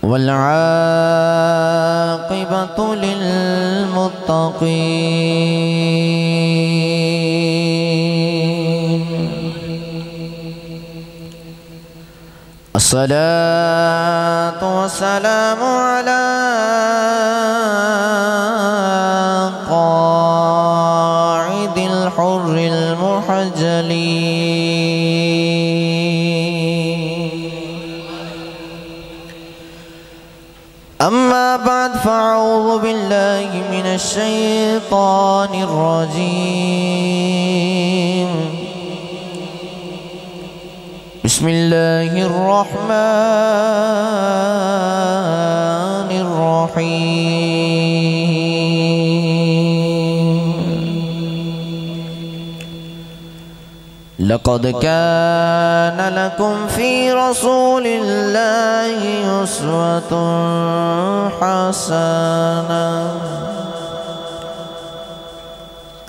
वल्आक़िबतु लिल्मुत्तक़ीन। अस्सलातु वस्सलामु अला क़ाइदिल हुर्रिल मुहज्जलीन। अम्मा बाद फ़अऊज़ु बिल्लाहि मिनश शैतानिर रजीम। बिस्मिल्लाहिर रहमानिर रहीम। लक़द कान लकुम फ़ी रसूलिल्लाहि उस्वतुन हसनह।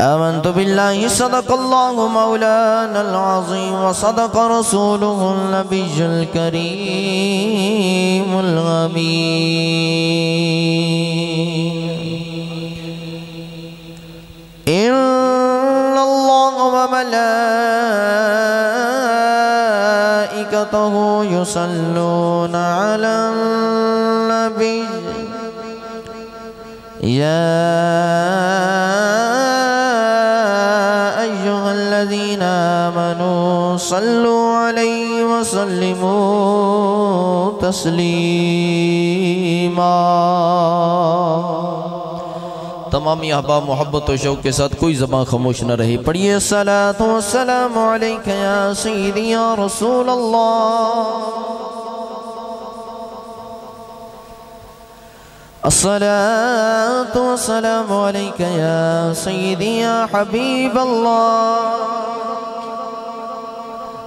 आमन्तु बिल्लाहि सदक़ल्लाहु मौलानल अज़ीम व सदक़ रसूलुहुन नबियुल करीमुल अमीन। इन्नल्लाहा व मलाइकतहु युसल्लूना अलन नबी या अय्युहल्लज़ीना आमनू सल्लु अलैहि व सल्लिमू तस्लीमा। तमाम अहबाब मोहब्बत और शौक़ के साथ कोई ज़बान खामोश न रही, पढ़िए अस्सलातु वस्सलामु अलैका या सय्यदी या रसूल अल्लाह। अस्सलातु वस्सलामु अलैका या सय्यदी या हबीब अल्लाह।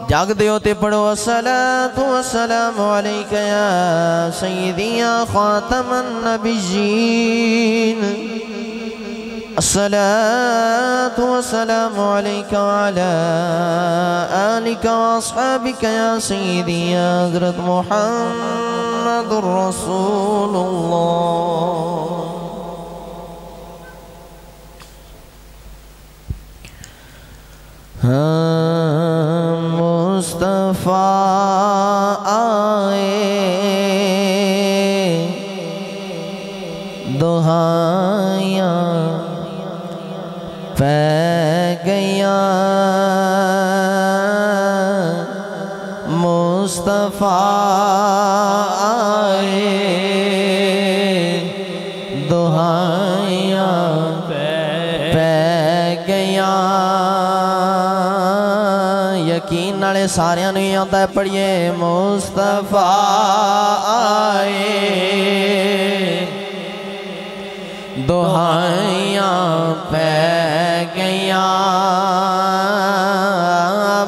जागते होते पढ़ो अस्सलातु वस्सलामु अलैका या सय्यदी या खातमन नबिय्यीन। अस्सलातु वस्सलामु अलैका व अला आलिका व अस्हाबिका या सय्यदी या हज़रत मुहम्मदुर रसूलुल्लाह। मुस्तफ़ा आए दुहाइयाँ पै गया। मुस्तफ़ा आए दुहाइयाँ पै गया। यकीन नाले सारियां नूं आंदा है, पढ़िए मुस्तफ़ा आए दुहाइयाँ पै गया।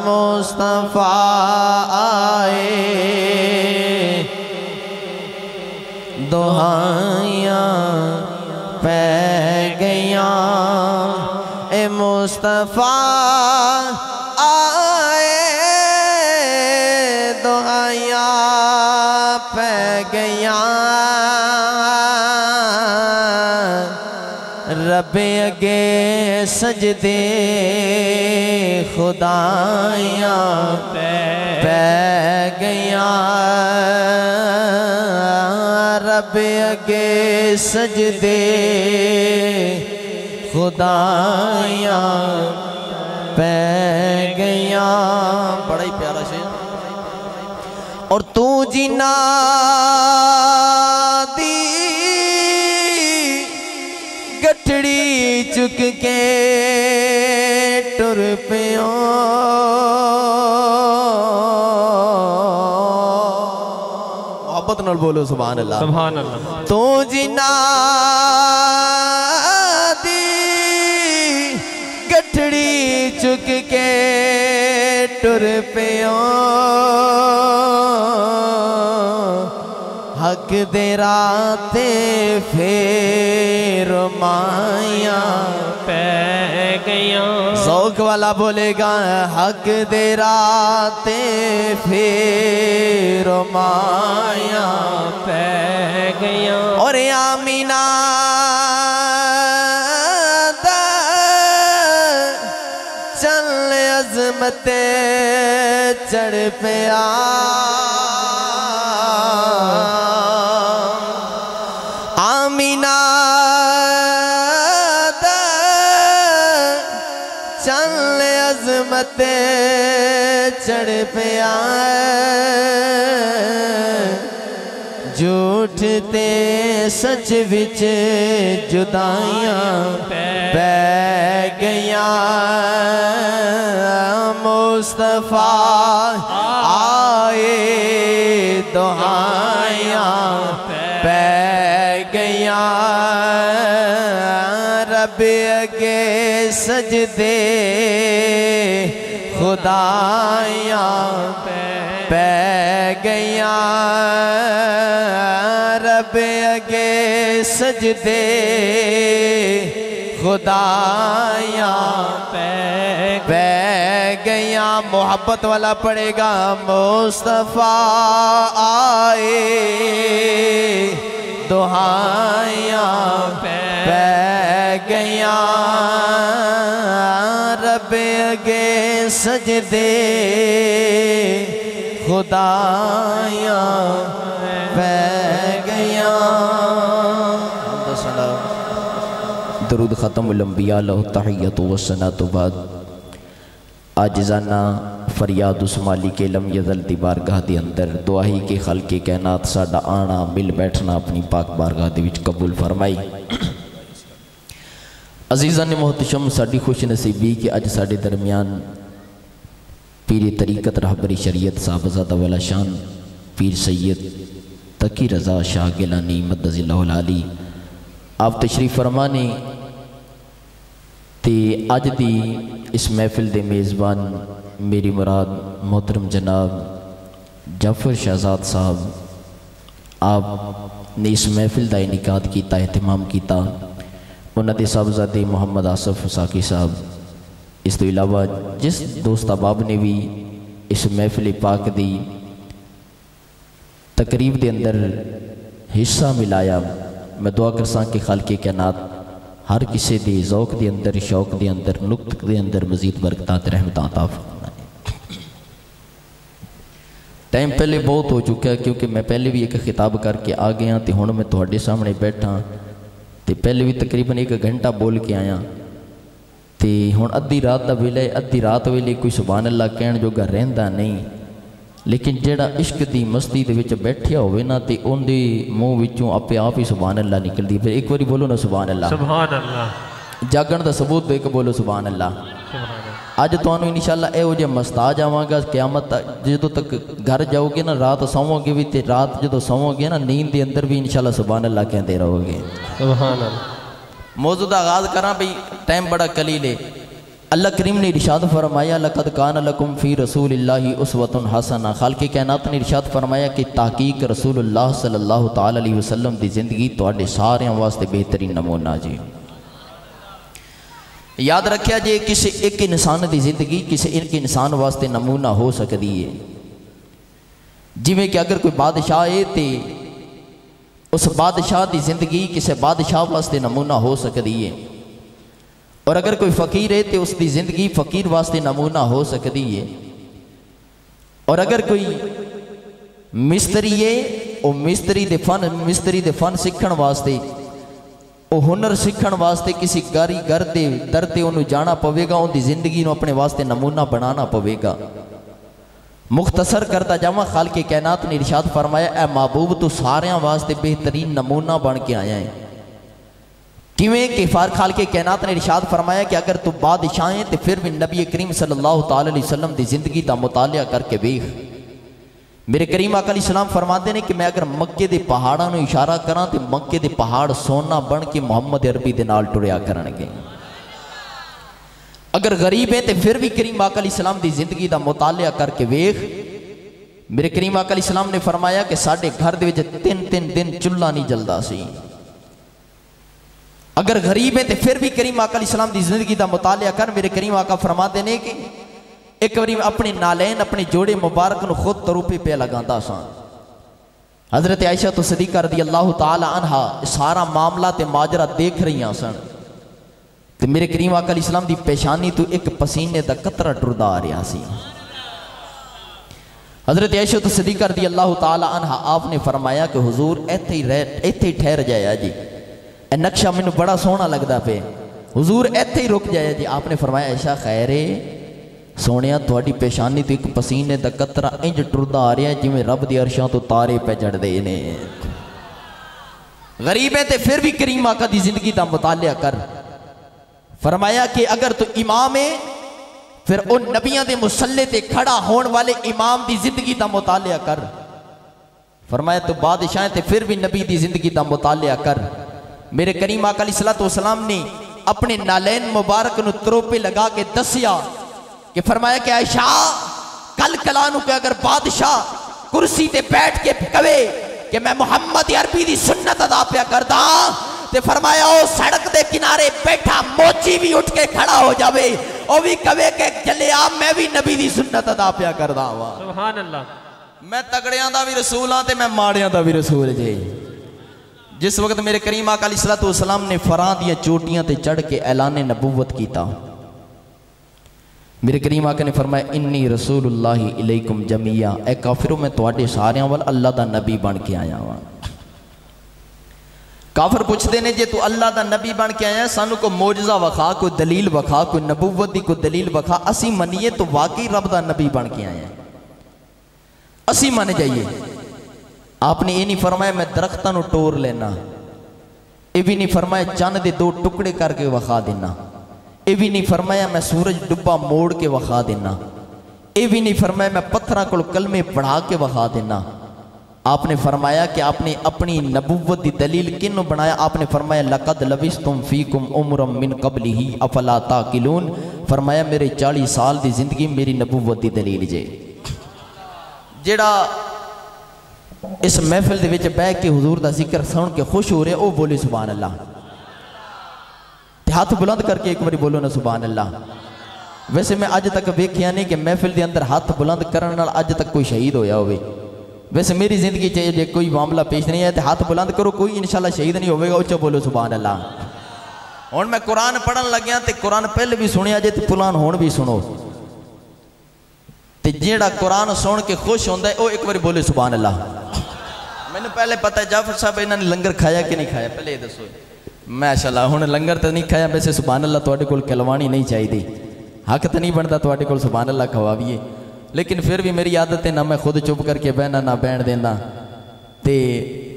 मुस्तफ़ा आए दुहाइयाँ पै गया। ए मुस्तफ़ा आए दुहाइयाँ पै गया। रब्बे अगे सजदे खुदाइयाँ पै गया। रब्बे अगे सजदे खुदाइयाँ पै गया। बड़ा ही प्यारा शेर। और तू जिन्ना दी गठड़ी चुक के टुर पियो। मोहब्बत नाल बोलो सुभान अल्लाह सुभान अल्लाह। तू जिन्ना दी गठड़ी चुक के टुर पियो। हक दे राते फेर माया पै गया। सौग शौक वाला बोलेगा हक दे राते फिर माया पै गया और आमीना चल अजमते चढ़ पिया आमीना चल अजमते चढ़ पिया झूठ ते सच विच जुदाइयां पै गया मुस्तफा आए दुआयां पै गया रब अगे सजदे खुदायां पै गया रब अगे सजदे खुदायां पै गया मोहब्बत वाला पड़ेगा मुस्तफा आए दुआयां पै गया रब अगे सजदे खुदायां पै गया दरूद ख़त्म लंबिया लहु तहियत व सनात बाद आजिज़ाना फरियाद उस मालिक लम यज़ल दी बारगाह दे अंदर दुआही के खल्के कैनात साडा आना मिल बैठना अपनी पाक बारगाह दे विच कबूल फरमाई। अजीज़ान ने मोहतशम साडी खुश नसीबी कि अज साडे दरमियान पीर तरीक़त रहबरी शरीयत साहबज़ादा वाला शान पीर सैयद तकी रज़ा शाह गिलानी मद्दज़िल्लाहुल आली आप तशरीफ़ फरमा ने ते अज दी इस महफिल दे मेज़बान मेरी मुराद मोहतरम जनाब जाफर शहजाद साहब आप ने इस महफिल का इनिकाद किया एहतमाम किया उन्होंने साहबजादे मुहम्मद आसफ साकी साहब इस तो इलावा जिस दोस्त अहबाब ने भी इस महफिल पाक दी तकरीब के अंदर हिस्सा मिलाया मैं दुआ करसा कि खालके कायनात हर किसी के ज़ौक के अंदर शौक के अंदर नुक्त के अंदर मजीद बरकत रहमत अता फरमाए। टाइम पहले बहुत हो चुका है क्योंकि मैं पहले भी एक खिताब करके आ गया तो हुण मैं तुहाडे सामने बैठा तो पहले भी तकरीबन 1 घंटा बोल के आया तो हुण अद्धी रात का वेला अद्धी रात वेले कोई सुभान अल्लाह कहण जोगा रहिंदा नहीं लेकिन जेड़ा इश्क की मस्ती दे विच बैठिया होवे ना तो उनके मूँह विचों आपे आप ही सुभान अल्लाह निकलती। फिर एक बारी बोलो ना सुभान अल्लाह सुभान अल्लाह जागण का सबूत दे के बोलो सुभान अल्लाह। अज तुहानू इंशाअल्लाह इहो जिहा मस्ता जावांगा क़यामत जो तक घर जाओगे ना रात सोवोगे भी तो रात जो सोवोगे ना नींद के अंदर भी इंशाअल्लाह सुभान अल्लाह कहते रहोगे। सुभान अल्लाह। मौजू का आगाज़ करा भाई टाइम बड़ा कलील है। अल्लाह करीम ने इरशाद फरमाया लक़द कान लकुम फ़ी रसूलिल्लाहि उस्वतुन हसना। खालिक़े कायनात ने इरशाद फरमाया कि ताकीक रसूलुल्लाह सल्लल्लाहु तआला अलैहि वसल्लम की जिंदगी तुहाडे सारियां वास्ते बेहतरीन नमूना जी। याद रखिया जे किसी एक इंसान की जिंदगी किसी एक इंसान वास्ते नमूना हो सकती है। जिमें कि अगर कोई बादशाह है तो उस बादशाह की जिंदगी किसी बादशाह वास्ते नमूना हो सकती है और अगर कोई फ़कीर है तो उसकी ज़िंदगी फ़कीर वास्ते नमूना हो सकती है और अगर कोई मिस्त्री है वो मिस्त्री दे फन सीखण वास्ते वो हुनर सीखण वास्ते किसी कारीगर के दर ते उन्होंने जाना पवेगा उनकी ज़िंदगी अपने वास्ते नमूना बनाना पवेगा। मुख्तसर करता जावा खालिक़े कायनात ने इरशाद फरमाया ए महबूब तू सारियां वास्ते बेहतरीन नमूना बन के आया है। किवें कि खालिक़े कायनात ने इरशाद फरमाया कि अगर तू बादशाह है तो फिर भी नबी करीम सल्लल्लाहु तआला अलैहि वसल्लम की जिंदगी का मुतालिया करके वेख। मेरे करीम आका अलैहिस्सलाम फरमाते हैं कि मैं अगर मक्के के पहाड़ों को इशारा करा तो मक्के के पहाड़ सोना बन के मुहम्मद अरबी के नाल टुरिया करनगे। अगर गरीब है तो फिर भी करीम आका अलैहिस्सलाम की जिंदगी का मुतालिया करके वेख। मेरे करीम आका अलैहिस्सलाम ने फरमाया कि साडे घर दे विच 3-3 दिन चुल्हा नहीं जलदा सी। अगर गरीब है तो फिर भी करीम आका अलैहिस्सलाम की जिंदगी का मुतालिया कर। मेरे करीम आका फरमाते ने कि एक बारी अपने नालैन अपने जोड़े मुबारक को खुद तरूपे पे लगाता सा। हजरत आयशा तो सदीका रदी अल्लाह तआला अन्हा सारा मामला ते माजरा देख रही सन। तो मेरे करीम आका अलैहिस्सलाम की पेशानी तो एक पसीने का कतरा टुरदा आ रहा सी। हजरत आयशा तो सदीका रदी अल्लाह तआला अन्हा आपने फरमाया कि हुजूर इत्थे ही ठहर जाया जी, नक्शा मैनू बड़ा सोहना लगता पे, हुजूर इत्थे ही रुक जाया जी। आपने फरमाया आयशा खैर है सोनिया थोड़ी पेशानी तो एक पसीने का कतरा इंज टुरदा आ रहा है जिमें रब दी अर्शां तो तारे पे चढ़ते ने। गरीब है तो फिर भी करीम आका दी जिंदगी का मुतालिया कर। फरमाया कि अगर तू इमाम है फिर उन नबियां दे मुसल्ले ते खड़ा होने वाले इमाम की जिंदगी का मुतालिया कर। फरमाया तो बादशाह ते फिर भी नबी की जिंदगी का मुतालिया कर। मेरे करीम आका अलैहिस्सलातु वस्सलाम ने अपने नालैन मुबारक नु तरोपे लगा के दसिया कि फरमाया कि आयशा कल कलानू के अगर बादशाह कुर्सी ते बैठ के कवे कि मैं मुहम्मद अरबी दी सुन्नत अदा पिया करदा ते फरमाया ओ सड़क दे किनारे बैठा मोची भी उठ के खड़ा हो जावे ओ भी कवे के चले आ मैं भी नबी दी सुन्नत अदा पिया करदा वा। सुभान अल्लाह। मैं तगड़ियां दा भी रसूल हां ते मैं माड़ियां दा भी रसूल जे। जिस वक्त मेरे करीम आका अलैहिस्सलातु वस्सलाम ने फरां दी चोटियां ते चढ़ के ऐलान नबूवत कीता, मेरे करीम आका ने फरमाया इन्नी रसूलुल्लाहि इलैकुम जमिया, ए काफिरों में तुहाडे सारियां वाल अल्लाह दा नबी बन के आया वा। काफिर पूछते ने जे तू अल्लाह दा नबी बन के आया सानू को मोजजा वखा, कोई दलील वखा, कोई नबूवत दी कोई दलील वखा, असी मनिए तो वाकई रब दा नबी बन के आया, असी मन जाइए। आपने ये नहीं फरमाया मैं दरख्तां नू टोर लेना, ये भी नहीं फरमाया चंद दे दो टुकड़े करके वखा देना, ये भी नहीं फरमाया मैं सूरज डुब्बा मोड़ के वखा देना, ये भी नहीं फरमाया मैं पत्थर को कलमे पढ़ा के वखा देना। आपने फरमाया कि आपने अपनी नबूवत की दलील किन्नों बनाया? आपने फरमाया लक़द लबिस्तुम फ़ीकुम उमरम मिन क़ब्लिही अफ़ला ताक़िलून, फरमाया मेरे 40 साल की जिंदगी मेरी नबूवत की दलील जे। जेड़ा इस महफिल दे विच बह के हुजूर दा जिक्र सुन के खुश हो रहे, ओ बोले सुभान अल्लाह। हाथ बुलंद करके एक बार बोलो ना सुभान अल्लाह। वैसे मैं अज तक वेख्या नहीं कि महफिल के अंदर हाथ बुलंद करने नाल अज तक कोई शहीद होया होवे। वैसे मेरी जिंदगी च कोई मामला पेश नहीं है तो हाथ बुलंद करो, कोई इंशाल्लाह शहीद नहीं होगा। उच्चा बोलो सुभान अल्लाह। हुण मैं कुरान पढ़न लग्या तो कुरान पहले भी सुनिया जे तो पुलान हुण भी सुनो, तो जेड़ा कुरान सुन के खुश होंदा है वो एक बार बोले सुभान अल्लाह। मैंने पहले पता है जाफर साहब इन्होंने लंगर खाया कि नहीं खाया, पहले दसो। माशाअल्लाह हुण लंगर तो नहीं खाया, वैसे सुभान अल्लाह तुहाडे कोल खिलवानी नहीं चाहिए, हक तो नहीं बनता तुहाडे कोल सुभान अल्लाह खवावीए, लेकिन फिर भी मेरी आदत है ना मैं खुद चुप करके बहना ना बहन देना। तो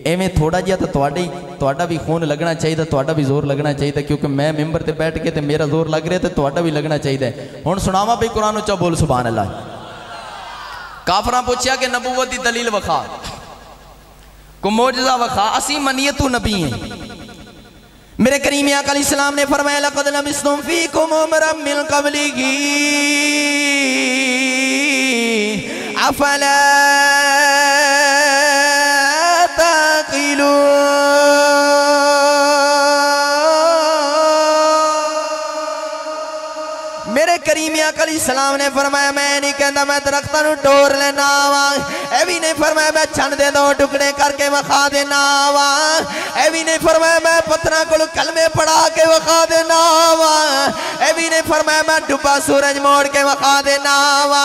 एवें थोड़ा जिहा तो तुहाडा भी खून लगना चाहिए, तुहाडा भी जोर लगना चाहिए, क्योंकि मैं मैंबर से बैठ के तो मेरा जोर लग रहा है तो तुहाडा भी लगना चाहिए। हुण सुनावा भी कुरान उच्चा बोल सुभान अल्लाह। काफरां पूछया कि नबूवत की दलील वखा, को मोजज़ा वखा, असी मनिए तू नबी है। मेरे करीम आका अलैहिस्सलाम ने फरमाया लक़द लबिस्तुम फ़ीकुम उमरम मिन क़ब्लिही अफ़ला ताक़िलून। मेरे करीम आका अलैहिस्सलाम ने फरमाया मैं नहीं कहता मैं दरख्तां नूं टोर लेना वा, ए भी नहीं फरमाया मैं छंड दे दो टुकड़े करके वखा देना वा, ए भी नहीं फरमाया मैं पत्थरां कोल कलमे पढ़ा के वखा देना वा, ए भी नहीं फरमाया मैं डुब्बा सूरज मोड़ के वखा देना वा।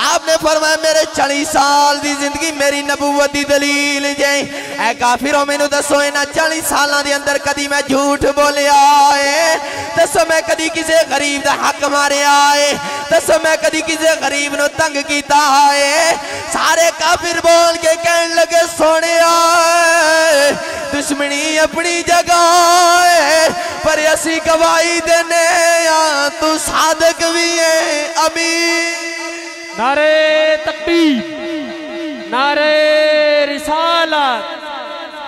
आपने फरमाया मेरे 40 साल की जिंदगी मेरी नबूवत की दलील जे। ए काफिरों मैनू दसो इन्हां 40 सालां दे अंदर कदी मैं झूठ बोलिया है? दसो मैं कदी किसी गरीब दा हक मारिया है? दसो मैं कदी किसी गरीब नूं तंग कीता है? सारे काफिर बोल के कहन लगे सोने दुश्मनी अपनी जगह है पर असी गवाही देने तू सादक भी है अमीन। नारे तकबीर, नारे रिसालत,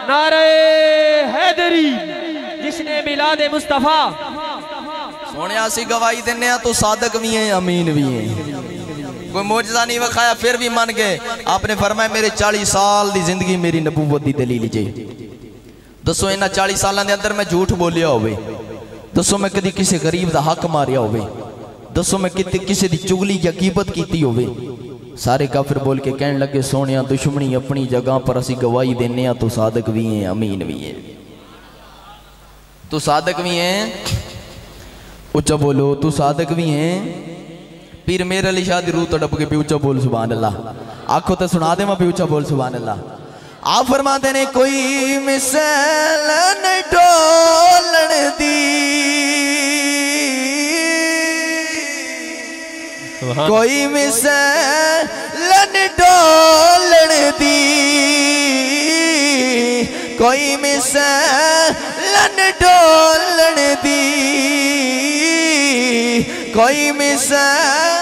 नारे हैदरी, जिसने मिलादे मुस्तफा सोने असी गवाही देने तू सादक भी है अमीन भी है। कोई मोजज़ा नहीं वखाया फिर भी मन गए। आपने फरमाया मेरे 40 साल की जिंदगी मेरी नबूवत की दलील जे। दसो इन्हां 40 सालों के अंदर मैं झूठ बोलिया होवे, दसो मैं कदी किसी गरीब का हक मारिया होवे, दसो मैं किसी की चुगली या कीमत की होवे। सारे काफिर बोल के कहने लगे सोनिया दुश्मनी अपनी जगह पर असी गवाही देने, तू सादक भी है अमीन भी है, तू सादक भी है, उच्चा बोलो तू सादक भी है। पीर मेरे अली शाह दी रूह तड़प के भी उच्चा बोल सुभान अल्लाह, आखो तो सुना दे मैं भी उच्चा बोल सुभान अल्लाह। आप फरमाते ने कोई मिसाल न डोलन दी, कोई मिसाल न डोलन दी, कोई मिसाल न डोलन दी, कोई मिसाल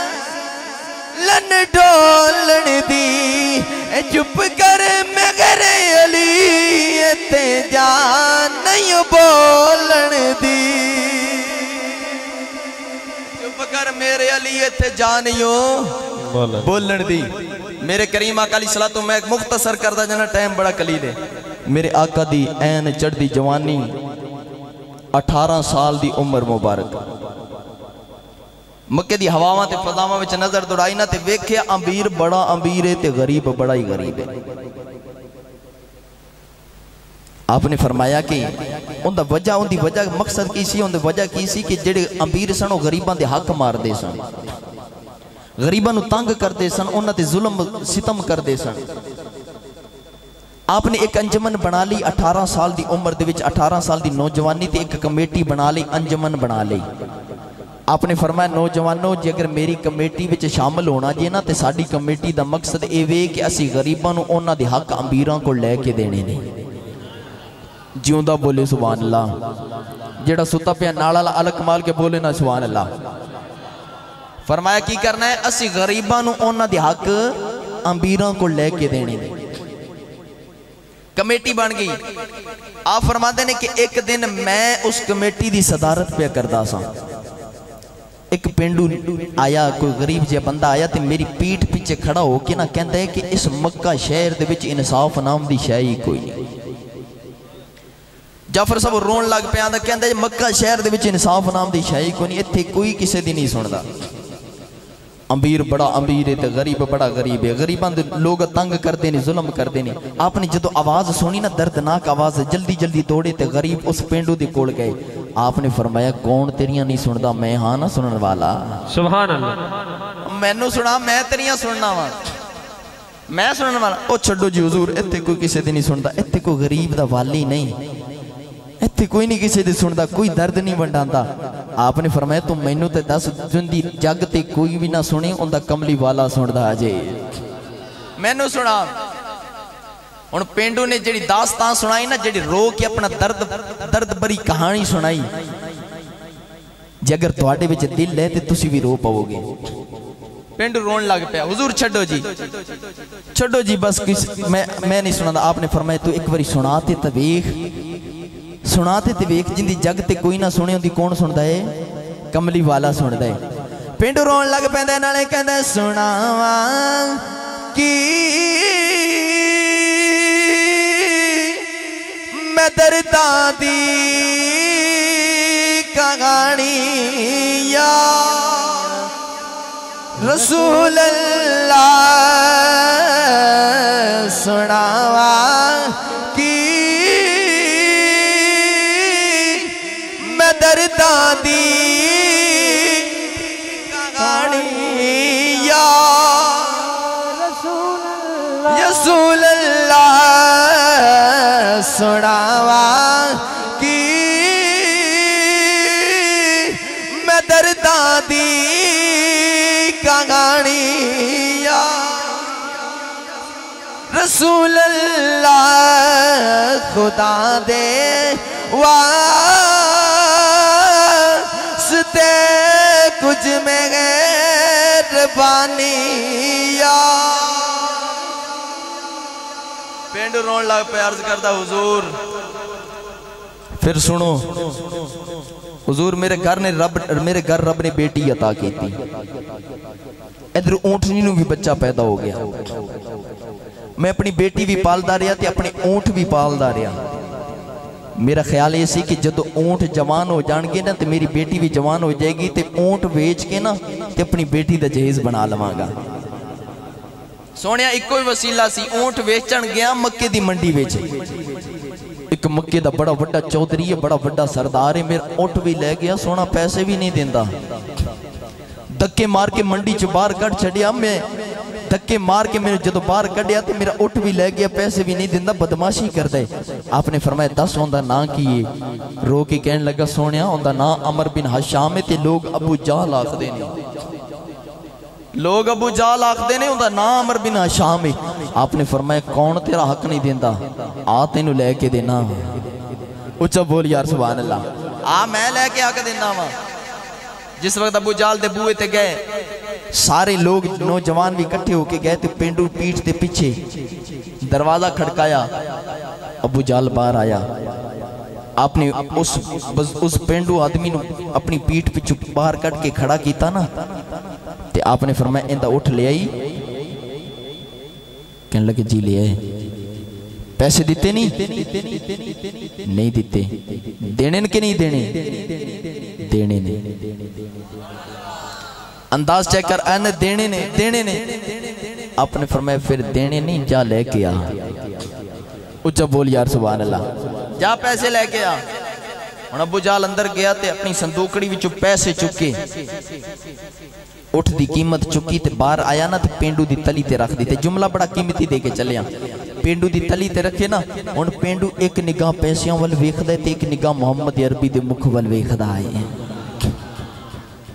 न डोलन दी। चुप कर मेरे अली ते जान नहीं बोलन दी, चुप कर मेरे अली ते जान नहीं बोलन दी। मेरे करीम आका अलैहिस्सलाम तो मैं मुख्तसर करदा जाना, टाइम बड़ा कलील है। मेरे आका दी ऐन चढ़दी जवानी, 18 साल दी उम्र मुबारक, मक्के दी हवावां ते फज़ावां विच नजर दौड़ाई ना ते वेख्या अमीर बड़ा अमीर है ते गरीब बड़ा ही गरीब है। आपने फरमाया कि उनका वजह, उनकी वजह मकसद की सी, उनकी वजह की सी कि जेड़े अमीर सन वो गरीबां दे हक मारदे सन, गरीबां नूं तंग करते सन, उन्हां ते जुल्म सितम करते सन। आपने एक अंजमन बना ली 18 साल की उम्र दे विच, 18 साल की नौजवानी ते एक कमेटी बना ली, अंजमन बना ली। आपने फरमाया नौजवानों जे अगर मेरी कमेटी विच शामिल होना जे ना तो साडी कमेटी का मकसद ये वे कि असी गरीबां नूं उन्हां दे हक अमीरां को लैके देने ने। जिउंदा बोले सुभान अल्लाह, जेड़ा सुता पिया नाल वाला अलग माल के बोले ना सुभान अल्लाह। फरमाया की करना है, असी गरीबां नूं उन्हां दे हक अमीरां को लैके देने ने। कमेटी बन गई। आप फरमाते ने कि एक दिन मैं उस कमेटी की सदारत पे करदा सा। एक पेंडू आया, कोई गरीब जिहा बंदा आया तो मेरी पीठ पीछे खड़ा होके ना कहता है कि इस मक्का शहर दे विच इंसाफ नाम की शै ही कोई नहीं। जाफर साहब रोन लग पिया, कहता है मक्का शहर दे विच इंसाफ नाम की शै ही कोई नहीं, इत्थे कोई किसी दी नहीं सुनता। अमीर बड़ा अमीर है तो गरीब बड़ा गरीब है, गरीबां दे लोग तंग करते हैं, जुल्म करते हैं। आपने जो आवाज़ सुनी ना, दर्दनाक आवाज़, जल्दी जल्दी दौड़े तो गरीब उस पेंडू दे कोल गए। आपने फरमाया कौन तेरियां नहीं सुनता, मैं हाँ ना सुनने वाला, सुभान अल्लाह, मैनू सुना, मैं तेरियां सुनना वा, मैं सुनने वाला। ओ छड्डो जी हुजूर, इत्थे कोई किसी दी नहीं सुनता, इत्थे कोई गरीब दा वाली नहीं, इत्थे कोई नहीं किसी दी सुनता, कोई दर्द नहीं वंडांदा। आपने फरमाया तू मैनू ते दस, जिंदी जग ते कोई भी ना सुने उनका कमली वाला सुनदा अजे, मैनू सुना। हुण पेंडू ने जिहड़ी दास्तान सुनाई ना, जिहड़ी रो के अपना दर्द भरी कहानी सुनाई, जे अगर तुहाडे विच दिल है तो तुसी भी रो पाओगे। पेंडू रोन लग पिया, हुजूर छड्डो जी, छड्डो जी, बस मैं नहीं सुनांदा। आपने फरमाया तू एक बारी सुना ते वेख, सुना ते वेख, जिंदी जग ते कोई ना सुने उंदी कौन सुनदा है, कमली वाला सुनदा है। पेंडू रोन लग पैंदा, नाले कहंदा सुनावा की मैं दर्दां दी कहानी या रसूल अल्लाह, सुनावा की मैं दर्दां दी कहानी या रसूल अल्लाह, सुनावा की मैं दर्दां दी कहानी या रसूल अल्लाह, खुदा दे वास्ते कुछ मेहरबानी या। पेंडू रोन लग पे, अर्ज करता हुजूर फिर सुनो, हुजूर मेरे घर रब ने बेटी अता की थी, इधर ऊंटनी नूं भी बच्चा पैदा हो गया, मैं अपनी बेटी भी पालदा रहा ते अपने ऊंट भी पालदा रहा। मेरा ख्याल ये सी कि जदों ऊंट जवान हो जाएंगे ना तो मेरी बेटी भी जवान हो जाएगी, तो ऊंट वेच के ना तो अपनी बेटी का जहेज बना लवांगा। सोनिया इको ही वसीला सी, ऊंट वेचन गया मक्के दी मंडी विच। एक मक्के दा बड़ा वड्डा चौधरी है, बड़ा वड्डा सरदार है, मेरा ऊंट भी ले गया, सोना पैसे भी नहीं देंदा। धक्के मार के मंडी च बाहर कढ़ छड़िया, मैं धक्के मार के मैंने जो बाहर कढ़िया तो मेरा ऊँट भी ले गया, पैसे भी नहीं देंदा, बदमाशी कर दे। आपने फरमाया 10 उनका ना की है। रो के कहने लगा सोनिया उनका ना अमर बिन हशाम है, ते लोग अबू जाहल आखदे ने, लोग अबू जाहल आखदे ने, उनका ना अमर बिन हशाम है। आपने फरमाया कौन तेरा हक नहीं देंदा, आ तेनू लेके देना। उच्चा बोल यार सुभान अल्लाह, आ मैं लेके हक देना वा। जिस वक्त अबू जाहल दे बूहे ते गए, सारे लोग नौजवान भी इकट्ठे होके गए, तो पेंडू पीठ के पीछे दरवाजा खड़काया, अबू जाहल बाहर आया। आपने उस पेंडू आदमी ने अपनी पीठ पिछू बाहर कट के खड़ा किया ना, तो आपने फरमाया इंदा उठ ले आई। कहने लगे जी ले आए। पैसे दिते नहीं, नहीं दिते। देने के नहीं देने, देने ने। अंदाज चेक कर, आने देने ने, देने ने। आपने फरमाया फिर देने नहीं, जा लेके आ। उच्चा बोल यार सुभान अल्लाह, जा पैसे लेके आ। हुण अबू जाहल अंदर गया ते अपनी संदूकड़ी विचों पैसे चुके, उठ दी कीमत चुकी ते बाहर आया ना, ते पेंडू दी तली ते रख दी। ते जुमला बड़ा कीमती दे के चलिया, पेंडू दी तली ते रखे ना। हुण पेंडू एक निगाह पैसियां वल वेखदा ते एक निगाह मुहम्मद अरबी दे मुख वल वेखदा है।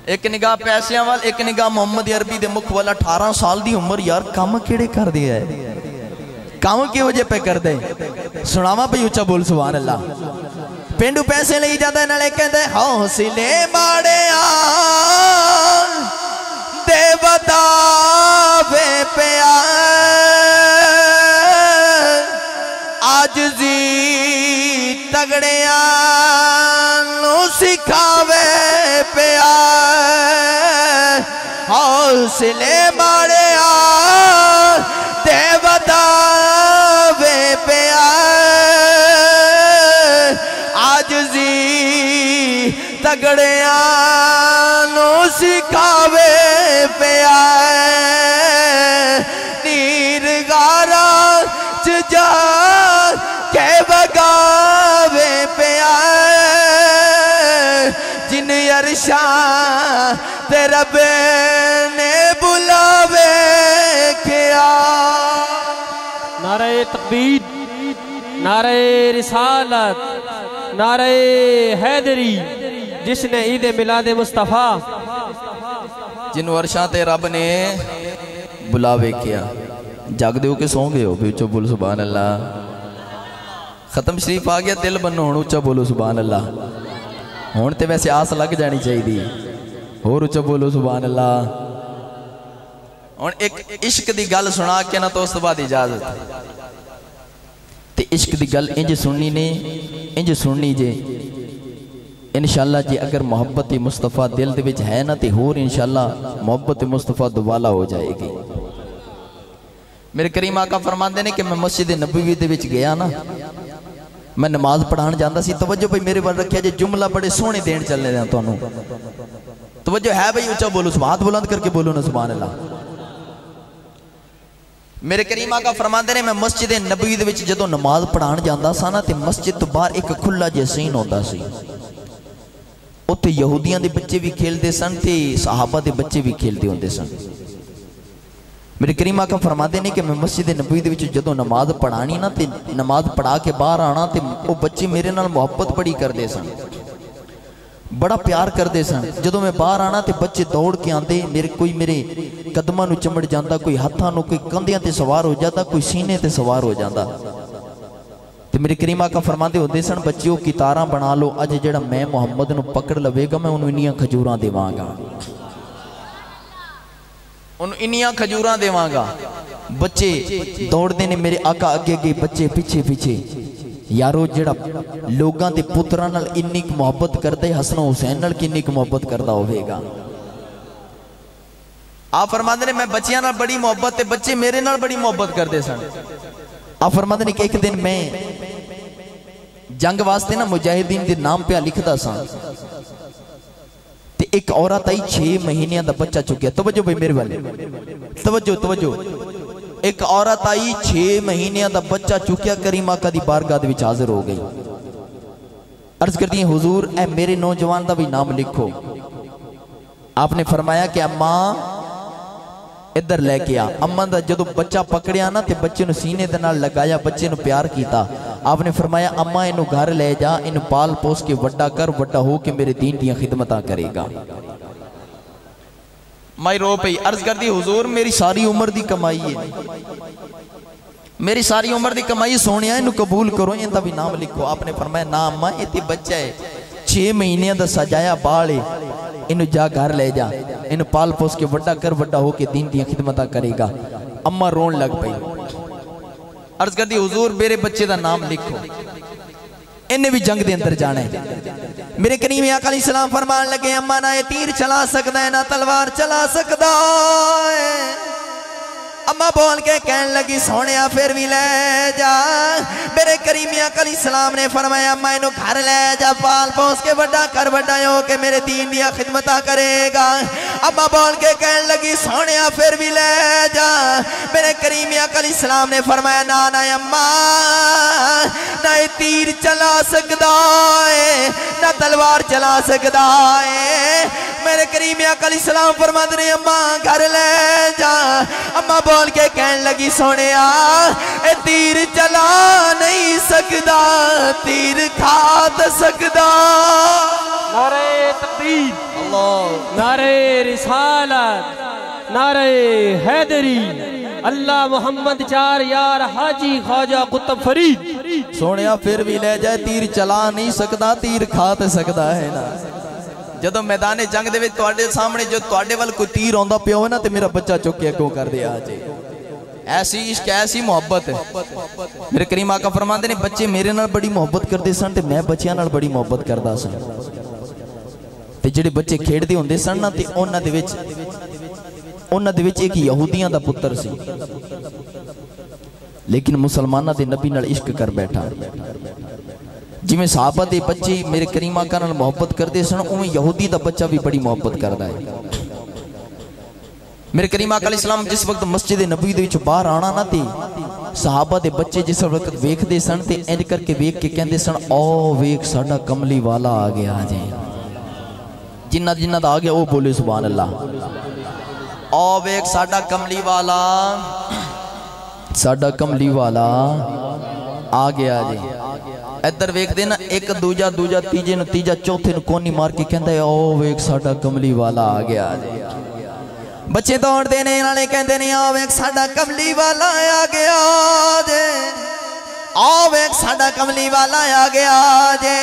एक निगाह पैसियां वाल, एक निगाह मुहम्मद अरबी दे मुख वाला। 18 साल दी उम्र यार, काम केड़े कर दिया है, काम किहो जे पे कर दे। सुनावा भाई, उच्चा बोल सुभान अल्लाह। पेंडू पैसे ले जाता है, नाले कहते हौसले माड़े दे बतावे पिया, आज जी तगड़िया सिखावे पिया। हौसले माड़े दे बतावे पिया, आज जी तगड़िया सिखावे पिया। नीर गारा च जा के बगावे पिया, जिन अरशा ते रब ने बुलावे क्या। नारे तकबीर, नारे रिसालत, नारे हैदरी, जिसने ईद मिलाद मुस्तफ़ा, जिन वर्षा ते रब ने बुलावे किया। जागदे हो के सौ गए हो भी, उच्चा बोलो सुभान अल्लाह। खत्म शरीफ आ गया, दिल बनो हुण, उच्चा बोलो सुभान अल्लाह। हुण ते वैसे आस लग जानी चाहिए, होर उच्चा बोलो सुभान अल्लाह। हुण एक इश्क दी गल सुना के ना, तो उस बाद इजाजत। ते इश्क दी गल इंज सुननी ने, इंज सुननी जे इंशाअल्लाह। जी अगर मोहब्बत मुस्तफ़ा दिल दे विच है ना, तो होर इंशाअल्लाह मोहब्बत मुस्तफ़ा दुबाला हो जाएगी। मेरे करीम आका फरमाते ने कि मैं मस्जिद नबवी दे विच गया ना, मैं नमाज पढ़ाने जाता सी। तवज्जो भाई मेरे वाल रखिया जे, जुमला बड़े सोहने देन चलने हैं तुहानू। तवज्जो है भाई, उच्चा बोलो, हाथ बुलंद करके बोलो ना सुभान अल्लाह। मेरे करीम आका फरमाते ने मैं मस्जिद नबवी दे विच जदों नमाज पढ़ाने जाता सा ना, ते मस्जिद तो बाहर एक खुला जिहा सीन होंदा सी। उत्थे यहूदियां दे बच्चे भी खेलते सन, ते सहाबा दे बच्चे भी खेलते होंदे सन। मेरे करीम आका फरमाते ने कि मैं मस्जिद नबवी दे विच जदों नमाज पढ़ानी ना, ते नमाज पढ़ा के बाहर आना, ते वो बच्चे मेरे नाल मुहब्बत बड़ी करते सन, बड़ा प्यार करते सन। जदों मैं बाहर आना तो बच्चे दौड़ के आते, मेरे कोई मेरे कदमां नूं चिमड़ जाता, कोई हाथां नूं, कोई कंधियां ते सवार हो जाता, कोई सीने ते सवार हो जाता। तो मेरे करीम आका फरमाते होंदे सन, बच्चिओ कितारां बना लो, अज जिहड़ा मैं मुहम्मद नूं पकड़ लवेगा मैं उन्होंने इन्नियां खजूरां देवांगा, उन्होंने इन्नियां खजूरां देवांगा। बच्चे दौड़ते ने, मेरे आका अगे अगे, बच्चे पीछे पीछे। यारो जिहड़ा लोगों के पुत्रां नाल इन्नी मुहब्बत करता है, हसन हुसैन नाल किन्नी मुहब्बत करता होगा। आप फरमाते ने मैं बच्चियां नाल बड़ी मुहब्बत, बच्चे मेरे नाल बड़ी मुहब्बत करते सन। आप फरमाते ने कि एक दिन मैं जंग वास्ते ना मुजाहिदीन के नाम पे लिखता सा ते एक औरत आई 6 महीने का बच्चा चुकिया। तवज्जो भाई मेरे वाले, तवज्जो तवज्जो। एक औरत आई 6 महीने का बच्चा चुकिया, करीम आका दी बारगाह दे विच हाजिर हो गई। अर्ज करती है हुजूर ए मेरे नौजवान का भी नाम लिखो। आपने फरमाया कि अम्मा इधर लेके आ। अम्मा दा जदों बच्चा पकड़िया ना ते बच्चे नूं सीने दे नाल लगाया, बच्चे नूं प्यार किया। आपने फरमाया अम्मा इनू घर ले जा, इन पाल पोस के वड्डा कर, वड्डा हो के मेरे दीन दियां खिदमतां करेगा। मैं रो पई, अर्ज कर दी हुजूर मेरी सारी उम्र दी कमाई है, मेरी सारी उम्र दी कमाई सोनिया, इनू कबूल करो, इनका भी नाम लिखो। आपने फरमाया ना अम्मा ये ते बच्चा है, 6 महीने का सजाया बाल है, इनू जा घर ले जा, इन पाल पोस के वड्डा कर, वड्डा हो के दीन दियां खिदमतां करेगा। अम्मा रोन लग पई। अर्ज कर दी हुजूर मेरे बच्चे का नाम लिखो, इन्हें भी जंग के अंदर जाना है। मेरे करीम आका अलैहिस्सलाम फरमान लगे अम्मा ना ये तीर चला सकता है ना तलवार चला सकता है। अम्मा बोल के कहन लगी सोनिया फिर भी ले जा। मेरे करीम आका अलैहिस्सलाम ने फरमाया अम्मा इनू घर ले जा, पाल पोस के वड्डा कर, वड्डा हो के मेरे दीन दियां खिदमतां करेगा। अम्मा बोल के कहन लगी सोनिया फिर भी ले जा। मेरे करीम आका अलैहिस्सलाम ने फरमाया ना ना अम्मा ना ये तीर चला सकता है ना तलवार चला सकता है। मेरे करीम आका अलैहिस्सलाम फरमाते ने अम्मा घर ले जा। अम्मा बोल के कहन लगी सोनिया ए तीर चला नहीं सकता, तीर खा तो सकता। नारे तकबीर, नारे रिसालत, नारे हैदरी, अल्लाह मोहम्मद 4 यार हाजी ख्वाजा कुतुब फरीद। सोनिया फिर भी ले जाए, तीर चला नहीं सकता, तीर खा तो सकता है ना। जदों मैदान जंग दे विच तुहाडे सामने जो तुहाडे वाल कोई तीर आंदा पिया हो ना ते मेरा बच्चा चुक के क्यों कर दिया जी। ऐसी इश्क ऐसी मोहब्बत है। मेरे करीम आका फरमाते ने बच्चे मेरे नाल बड़ी मोहब्बत करते सन ते मैं बच्चियां नाल बड़ी मोहब्बत करदा सा। ते जिहड़े बच्चे खेडदे हुंदे सन ना ते उन्हां दे विच एक यहूदियां दा पुत्तर सी, लेकिन मुसलमानां दे नबी नाल इश्क कर बैठा। जिवें सहाबा दे बच्चे मेरे करीम आका नाल मोहब्बत करते सन, उवें यहूदी दा बच्चा भी बड़ी मोहब्बत करता है। मेरे करीम आका अलैहिस्सलाम जिस वक्त मस्जिद नबवी दे विच बाहर आना ना ते सहाबा दे बच्चे जिस वक्त वेखदे सन ते इंज करके वेख के कहंदे सन ओ वेख साडा कमली वाला आ गया जी। जिन्ना जिन्ना दा आ गया वो बोले सुभान अल्लाह। ओ वेख साडा कमली वाला, साडा कमली वाला आ गया जी। इधर वेखते ना एक दूजा दूजा तीजे तीजा चौथे कोनी मार के कहता है ओ वेख साडा कमली वाला आ गया। बच्चे दौड़ते ने नाले कहते ने ओ वेख साडा कमली वाला आ गया जे, ओ वेख साडा कमली वाला आ गया जे।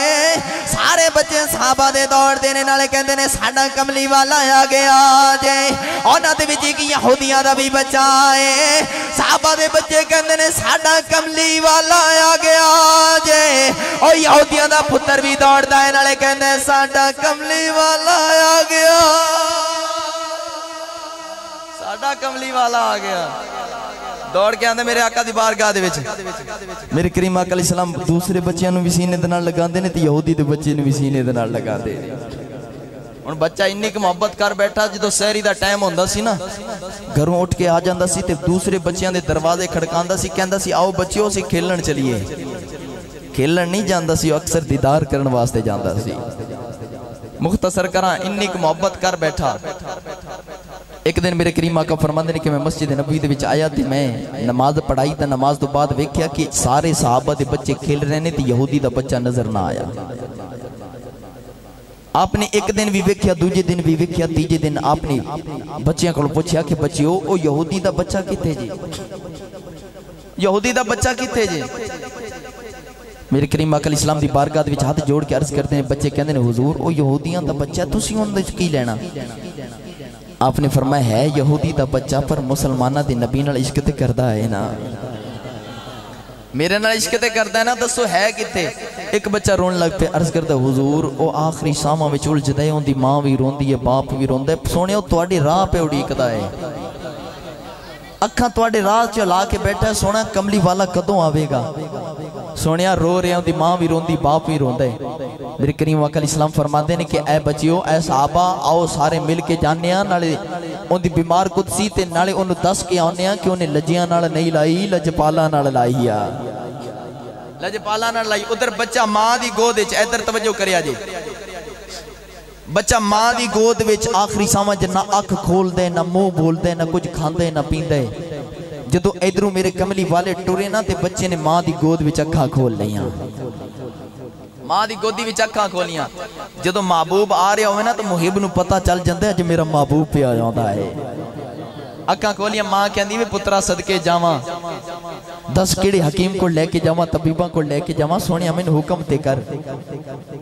सारे बच्चे सहाबा दे दौड़ते ने नाले कहते ने साडा कमली वाला आ गया जे। उन्हां दे विच इक यहूदियां दा भी बच्चा है। सहाबा दे बच्चे कहते ने साडा कमली वाला आ गया जे। ओ यहूदियां दा पुत्तर भी दौड़दा है नाले कहंदे साडा कमली वाला आ गया, साडा कमली वाला आ गया। दौड़ के आंदे मेरे आका दी बारगाह दे विच। मेरे करीम आका अलैहिस्सलाम दूसरे बच्चों नूं भी सीने दे नाल लगांदे ने ते यहूदी दे बच्चे नूं भी सीने दे नाल लगांदे। हुण बच्चा इन्नी क मोहब्बत कर बैठा, जदों सहरी दा टाइम हुंदा सी ना घरों उठ के आ जांदा सी ते दूसरे बच्चों दे दरवाजे खड़कांदा सी, कहंदा सी आओ बच्चिओ असीं खेलण चलीए। खेलण नहीं जांदा सी, अक्सर दीदार करन वास्ते जांदा सी। मुख्तसर करा इन्नी क मोहब्बत कर बैठा। एक दिन मेरे करीम आका फरमांदे ने कि मैं मस्जिद नबवी दे विच आया ते मैं नमाज पढ़ाई ते नमाज तो बाद वेख्या कि सारे सहाबा दे बच्चे खेल रहे ने ते यहूदी दा बच्चा नजर ना आया। आपने एक दिन भी वेख्या, दूजे दिन भी वेख्या, तीजे दिन आपने बच्चियां कोल पूछया कि बच्चिओ ओ यहूदी दा बच्चा किथे जी, यहूदी दा बच्चा किथे जी। मेरे करीम आका अलैहिस्सलाम दी बारगाह दे विच हाथ जोड़ के अर्ज करते हैं, बच्चे कहंदे ने हुजूर ओ यहूदियां दा बच्चा, तुसीं उहदे विच की लेना। आपने फरमाया है यहूदी दा बच्चा पर मुसलमाना दे नबी नाल इश्क ते करदा है ना, मेरे नाल इश्क ते करदा है ना, दसो है किथे। एक बच्चा रोन लग पे, अर्ज करदा हुजूर ओ आखिरी सामां विच उलझदा है, उहदी मां भी रोंदी है, बाप भी रोंदा है, सोहणियो तुहाडे राह पे उड़ीकदा है, अखां तुहाडे राह च ला के बैठा है, सोहणा कमली वाला कदों आवेगा। सोनिया रो रहे उनकी माँ भी रोंदी बाप भी रोंदा है। मेरे करीम वकल इस्लाम फरमाते हैं कि ऐ बच्चियो ऐ सहाबा आओ सारे मिल के जाने नाले उनकी बीमार कुदसी ते नाले उन्हें दस के आने कि उन्हें लजिया नाल नहीं लाई लजपाला नाल लाई आ लजपाला नाल लाई। उधर बच्चा माँ की गोद विच इधर तवज्जो करिया जी बच्चा माँ की गोद विच आखिरी सावां च ना अख खोलदे ना मुंह बोलदे ना कुछ खांदे ना पींदे। जदों इधरों मेरे कमली वाले टुरे ना ते बच्चे ने माँ की गोद विच अखां खोल लियां माँ की गोदी विच अखां खोलियां। जदों महबूब आ रहा होवे ना तो मुहिब नूं पता चल जांदा है अज मेरा महबूब पिया आउंदा है। अखां खोलियां माँ कहंदी वे पुत्रा सदके जावां दस किहड़े हकीम को लेके जावां तबीबा को लेके जावां सोनिया मैनू हुक्म ते कर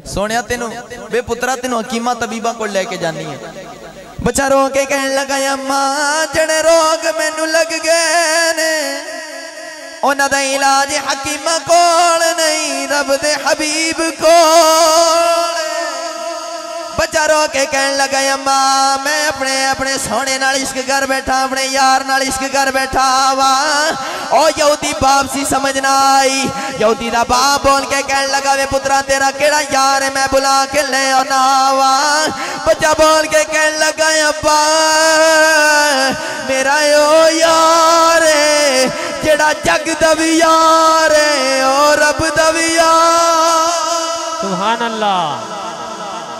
सोनिया तेनू वे पुत्रा तेनू हकीमा तबीबा को लेके जानी है। बच्चा रो के कहने लगा अम्मा जड़े रोग मैनू लग गए ने उन्हां दा इलाज हकीमा कोल नहीं रब दे हबीब कोल। बच्चा रो के कहने लगा अम्मा मैं अपने अपने सोने नाल इश्क कर बैठा अपने यार नाल इश्क कर बैठा वा ओ यहूदी बाप सी समझ ना आई। यहूदी दा बाप बोल के कहने लगा वे पुत्रा तेरा केड़ा यार है मैं बुला के ले आना वा। बच्चा बोल के कहने लगा अब्बा मेरा ओ यार है जेड़ा जग दा भी यार है ओ रब दा भी यार सुभान अल्लाह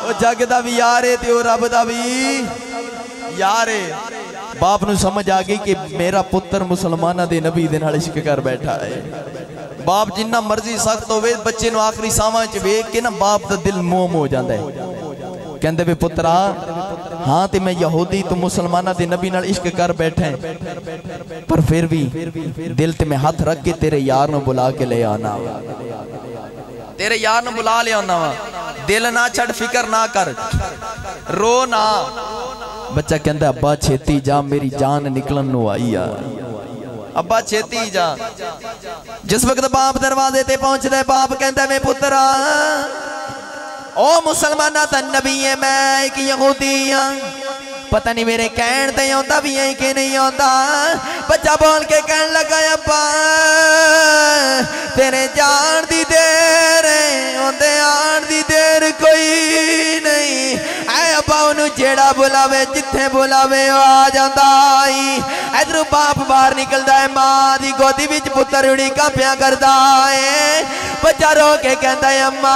ओ जग दा भी यार है ते ओ रब दा भी यार है। बाप नू समझ आ गई कि मेरा पुत्र मुसलमाना दे नबी दे नाल इश्क कर बैठा है। बाप जिन्ना मर्जी सख्त होवे बच्चे नू आखिरी सावां च वेख के ना बाप दा दिल मोम हो जांदा है। कहंदे वे पुत्रा हाँ ते मैं यहूदी तू मुसलमाना दे नबी नाल इश्क कर बैठे पर फिर भी दिल ते मैं हाथ रख के तेरे यार नू बुला के ले आना तेरे यार नू बुला ले आना वा। दिल ना छड़ फिकर ना कर रो ना। बच्चा कहंदा अब्बा छेती जा मेरी जान निकलन नू आई आ अब्बा छेती जा। जिस वक्त बाप दरवाजे ते पहुंचदा बाप कहंदा मैं पुत्रा ओ मुसलमाना दा नबी है मैं एक यहूदी हां पता नहीं मेरे कहण ते आंदा भी है कि नहीं आंदा। बच्चा बोल के कहन लगा अब्बा तेरे जान दी देर ओंदे आण दी देर कोई नहीं ऐ अब्बा ओनू जेड़ा बुलावे जिथे बुलावे आ जांदा आई। इधरों बाप बाहर निकलदा है मां दी गोदी विच पुत्तर उड़ीका पिया करदा है। बच्चा रो के कहंदा है अम्मा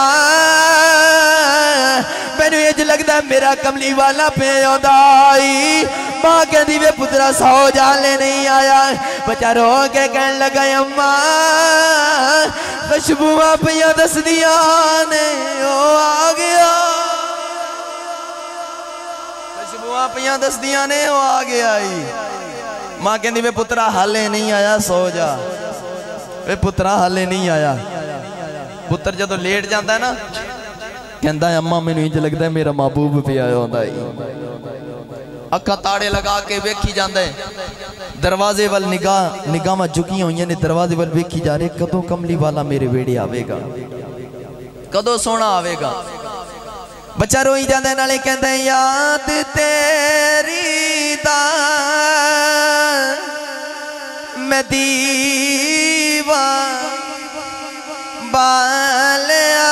मैनू इंज लगदा मेरा कमली वाला पे आंदा आई। मां कहंदी वे पुत्रा सौ जाले नहीं आया। बच्चा रो के कहन लगा अम्मा खुशबुआ पिया दसदियां ने ओ आ गया खुशबुआ पिया दसदियां ने ओ आ गया। मां कहंदी वे पुत्रा हाले नहीं आया सो जा वे पुत्रा हाले नहीं आया। पुत्र जदों लेट जाता है ना कहता है अम्मा मैनू इंज लगता है मेरा महबूब पे आया होंदा है। अखा ताड़े लगा के वेखी जाता है दरवाजे वाल निगाह झुकियां हुई ने दरवाजे वाल वेखी जा रहे कदों कमली वाला मेरे वेड़े आवेगा कदों सोना आवेगा। बच्चा रोई जाता है नाले कहता है याद तेरी दा मैं दीवा बालिया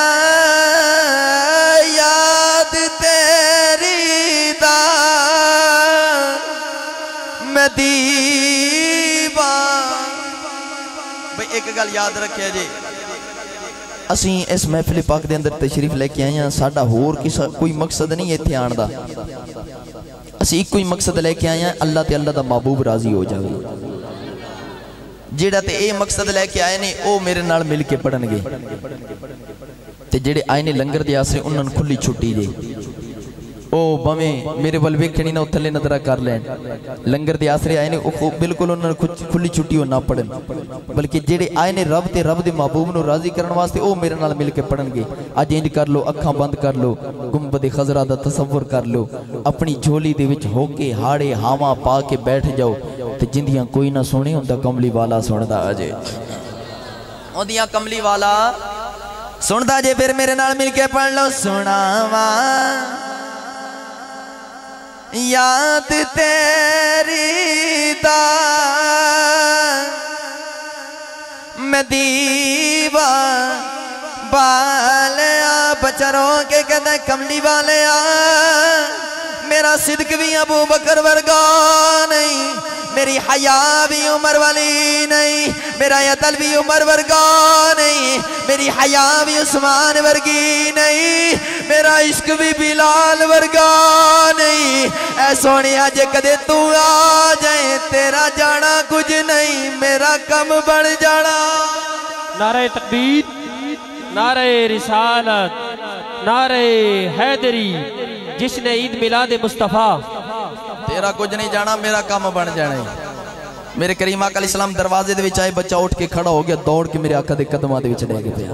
याद तेरी दा मैं दीवा। भाई एक गल याद रखे जी असी इस महफिल पाक के अंदर तशरीफ लेके आए हैं साडा होर किसा कोई मकसद नहीं है इत्थे आण दा। असी एक ही मकसद लेके आए हैं अल्लाह ते अल्लाह दा महबूब राजी हो जाए। जेड़ा ते ये मकसद लेके आए ने ओ मेरे नाल मिल के पढ़नगे ते जेड़े आए ने लंगर दे आसरे उन्हां नूं खुली छुट्टी जे ओ भावें मेरे वल वेखणी ना थल्ले नजरा कर लैन लंगर दे आसरे आए ने बिल्कुल उन्हां नूं खुली छुट्टी हो ना पढ़न बल्कि जेड़े आए ने रब ते रब दे महबूब नूं राजी करन वास्ते ओ मेरे नाल मिल के पढ़नगे। अज इंज कर लो अखां बंद कर लो गुंबद खजरा दा तसव्वुर कर लो अपनी झोली दे विच होके हाड़े हावां पा के बैठ जाओ ते जिंदियां कोई ना सुने हुंदा कमली वाला सुनदा अजे ओदियां कमली वाला सुनदा जे। फिर मेरे नाल मिल के पढ़ लो सुनावा याद तेरी दा मैं दीवाना बच्चा रो के कहता कमली वाले मेरा सिद्क भी अबू बकर वर्गा नहीं, मेरी हया भी उमर वाली नहीं, मेरा अदल भी उमर वर्गा नहीं, मेरी हया भी उस्मान वर्गी नहीं, मेरा इश्क भी बिलाल वर्गा नहीं। ऐ सोने जे कदे तू आ जाए तेरा जाना कुछ नहीं, मेरा कम बढ़ जाना। नारे तकबीर, नारे रिसालत, नारे हैदरी, जिसने ईद मिलाद मुस्तफ़ा। तेरा कुछ नहीं जाना, मेरा काम बन जाना। मेरे करीम आका अलैहिस्सलाम दरवाजे दे विच आए, बच्चा उठ के खड़ा हो गया, दौड़ के मेरे आका दे कदमां दे विच लग पिया।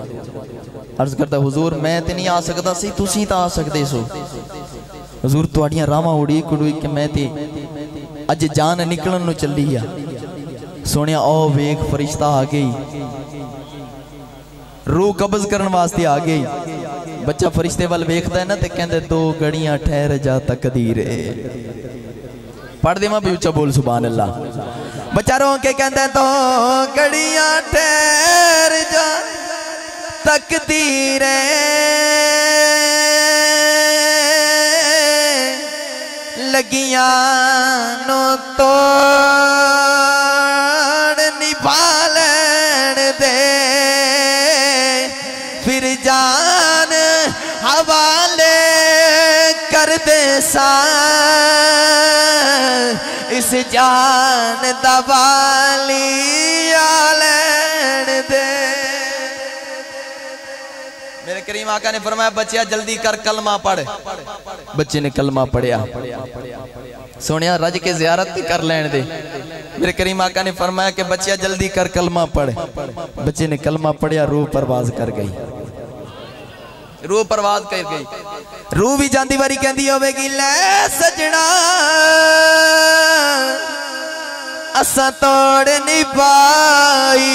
अर्ज करता हुजूर मैं ते नहीं आ सकदा सी, तुसीं तां आ सकदे सो। हुजूर तुहाड़ियां रावां उड़ी कुड़ी के मैं ते अज जान निकलन नूं चली आ। सुनिया ओ वेख फरिश्ता आ गई, रूह कब्ज करने वास्ते आ गई। बच्चा फरिश्ते वाल वेखदा है ना ते कहंदे दो घड़ियां ठहर जा तकदीर। पढ़ देवां भी उच्चा बोल सुभान अल्लाह। बच्चा रो के कहंदा दो घड़ियां ठहर जा तकदीर, लगियां नो तोड़ निभा लैण दे, फिर जान हवाले कर दे सा, इस जान दवाली लैण दे। मेरे करीम आका ने फरमाया बच्चिया जल्दी कर कलमा पढ़। बच्चे ने कलमा पढ़िया। सोनिया रज के ज़ियारत कर लैण दे। मेरे करीम आका ने फरमाया कि बच्चिया जल्दी कर कलमा पढ़। बच्चे ने कलमा पढ़िया, रूह परवाज कर गई। रूह परवाज कर गई। रूह भी जाती वारी कहती होगी ले सजना असा तोड़ निभाई,